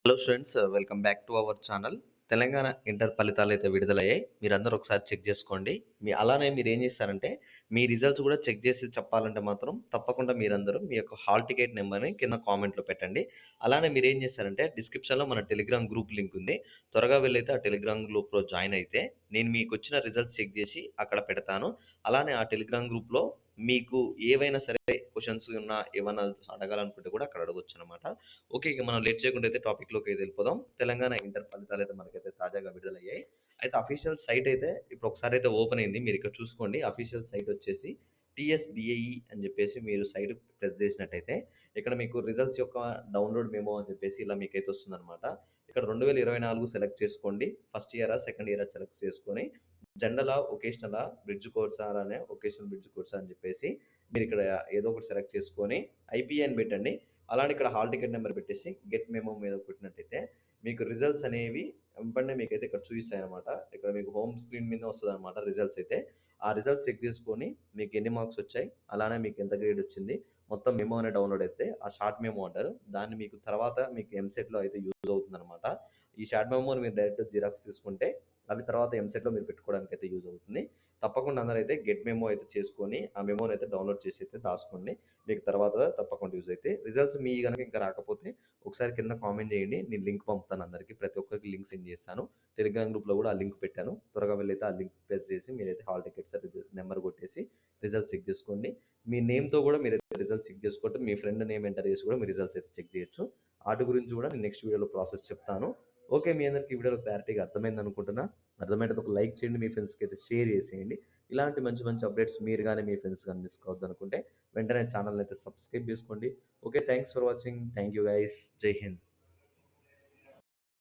Hello friends, welcome back to our channel. Telangana inter ఫలితాలు అయితే విడుదలయ్యాయి. మీరందరూ ఒకసారి చెక్ చేసుకోండి. అలానే మీరు ఏం చేస్తారంటే, మీ రిజల్ట్స్ కూడా చెక్ చేసి చెప్పాలంటే మాత్రం తప్పకుండా మీరందరూ మీ యొక్క హాల్ టికెట్ నెంబర్ని కింద కామెంట్లో పెట్టండి. అలానే మీరు ఏం చేస్తారంటే, డిస్క్రిప్షన్లో మన టెలిగ్రామ్ గ్రూప్ లింక్ ఉంది. త్వరగా వెళ్ళైతే ఆ టెలిగ్రామ్ గ్రూప్లో జాయిన్ అయితే నేను మీకు వచ్చిన రిజల్ట్స్ చెక్ చేసి అక్కడ పెడతాను. అలానే ఆ టెలిగ్రామ్ గ్రూప్లో మీకు ఏవైనా సరే క్వశ్చన్స్ ఉన్నా ఏమన్నా అడగాలనుకుంటే కూడా అక్కడ అడగొచ్చనమాట. ఓకే. ఇక మనం లేట్ చేయకుండా అయితే టాపిక్‌లోకి అయితే వెళ్ళిపోదాం. తెలంగాణ ఇంటర్ ఫలితాలైతే మనకైతే తాజాగా విడుదలయ్యాయి. అయితే అఫీషియల్ సైట్ అయితే ఇప్పుడు ఒకసారైతే ఓపెన్ అయింది. మీరిక్కడ చూసుకోండి. అఫీషియల్ సైట్ వచ్చేసి టీఎస్‌బీఏఈ అని చెప్పేసి మీరు సైట్ ప్రెస్ చేసినట్టయితే ఇక్కడ మీకు రిజల్ట్స్ యొక్క డౌన్‌లోడ్ మెమో అని చెప్పేసి ఇలా మీకైతే వస్తుందనమాట. ఇక్కడ 2024 సెలెక్ట్ చేసుకోండి. ఫస్ట్ ఇయరా? సెకండ్ ఇయరా? సెలెక్ట్ చేసుకొని జనరలా? వొకేషనలా? బ్రిడ్జ్ కోర్సా? అలానే వొకేషనల్ బ్రిడ్జ్ కోర్సా అని చెప్పేసి మీరిక్కడ ఏదో ఒకటి సెలెక్ట్ చేసుకొని ఐపీఏ అని పెట్టండి. అలానే ఇక్కడ హాల్ టికెట్ నెంబర్ పెట్టేసి గెట్ మెమో మీద కొట్టినట్టయితే మీకు రిజల్ట్స్ అనేవి వెంబటనే మీకైతే ఇక్కడ చూపిస్తాయన్నమాట. ఇక్కడ మీకు హోమ్ స్క్రీన్ మీద వస్తదనమాట రిజల్ట్స్ అయితే. ఆ రిజల్ట్స్ చెక్ చేసుకొని మీకు ఎన్ని మార్క్స్ వచ్చాయి, అలానే మీకు ఎంత గ్రేడ్ వచ్చింది, మొత్తం మెమో అనేది డౌన్‌లోడ్ అయితే ఆ షార్ట్ మెమో అంటారు. దాన్ని మీకు తర్వాత మీకు ఎంసెట్‌లో అయితే యూజ్ అవుతుందనమాట. ఈ షార్ట్ మెమోని మీరు డైరెక్ట్ జిరాక్స్ తీసుకుంటే అది తర్వాత ఎంసెట్‌లో మీరు పెట్టుకోవడానికైతే యూజ్ అవుతుంది. తప్పకుండా అందరైతే గెట్ మెమో అయితే చేసుకొని ఆ మెమోని అయితే డౌన్‌లోడ్ చేసి అయితే దాసుకోండి. మీకు తర్వాత తప్పకుండా యూజ్ అయితాయి. రిజల్ట్స్ మీయి గనుక ఇంకా రాకపోతే ఒకసారి కింద కామెంట్ చేయండి. నేను లింక్ పంపుతాను అందరికి. ప్రతి ఒక్కరికి లింక్ సెండ్ చేస్తాను. టెలిగ్రామ్ గ్రూప్‌లో కూడా ఆ లింక్ పెట్టాను. త్వరగా వెళ్ళైతే ఆ లింక్ ప్రెస్ చేసి మీరైతే హాల్ టికెట్స్ నెంబర్ కొట్టేసి రిజల్ట్స్ చెక్ చేసుకోండి. మీ నేమ్‌తో కూడా మీరైతే రిజల్ట్స్ చెక్ చేసుకోవట్టు. మీ ఫ్రెండ్ నేమ్ ఎంటర్ చేసి కూడా మీ రిజల్ట్స్ అయితే చెక్ చేయొచ్చు. ఆటి గురించి కూడా నేను నెక్స్ట్ వీడియోలో ప్రాసెస్ చెప్తాను. ఓకే. మీ అందరికి ఈ వీడియోలో క్లారిటీగా అర్థమైందనుకుంటున్నా. అర్థమైతే ఒక లైక్ చేయండి. మీ ఫ్రెండ్స్‌కి అయితే షేర్ చేసేయండి. ఇలాంటి మంచి మంచి అప్డేట్స్ మీరు గాని, మీ ఫ్రెండ్స్ గాని మిస్ కావద్దనుకుంటే వెంటనే ఛానల్‌ని అయితే సబ్స్క్రైబ్ చేసుకోండి. Okay. Thanks for watching. Thank you guys. జై హింద్.